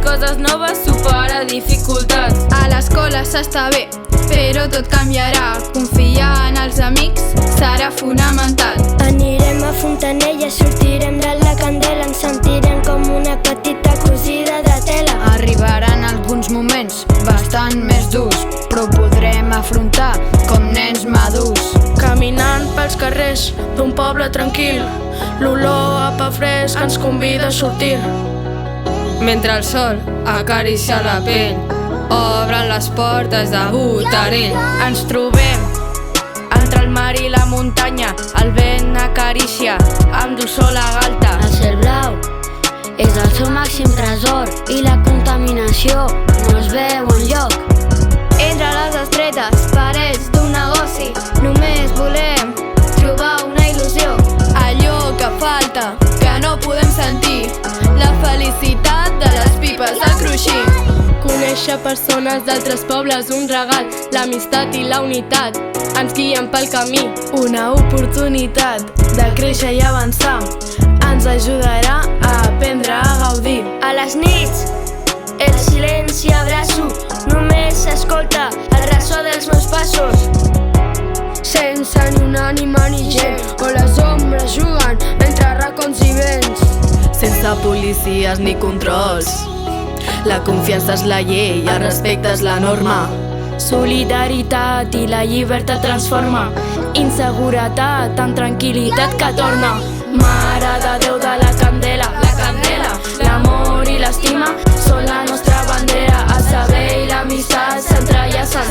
coses noves supera dificultats. A l'escola s'està bé, però tot canviarà. Confiar en els amics serà fonamental. Anirem a Fontanella, sortirem de la candela, ens sentirem com una petita cosida de tela. Arribaran alguns moments bastant més durs, però ho podrem afrontar com nens madurs. Caminant pels carrers d'un poble tranquil, l'olor a pa fresc ens convida a sortir. Mentre el sol acaricia la pell, obren les portes de Botarell. Ens trobem entre el mar i la muntanya, el vent acaricia amb dolçor la galta. El cel blau és el seu màxim tresor i la contaminació no es veu enlloc. Entre les estretes parets d'un negoci només volem trobar una il·lusió. Allò que falta, que no podem sentir, la felicitat de les pipes de cruixir. Conèixer persones d'altres pobles, un regal, l'amistat i la unitat ens guien pel camí. Una oportunitat de créixer i avançar ens ajudarà a aprendre a gaudir. A les nits el silenci abraço, només s'escolta el ressò dels meus passos. Sense ni una ànima ni gent, on les ombres juguen entre racons i vents. Sense policies ni controls, la confiança és la llei, el respecte és la norma. Solidaritat i la llibertat transforma, inseguretat en tranquil·litat que torna. Mare de Déu de la candela, l'amor i l'estima són la nostra bandera. El saber i l'amistat s'entrellacen,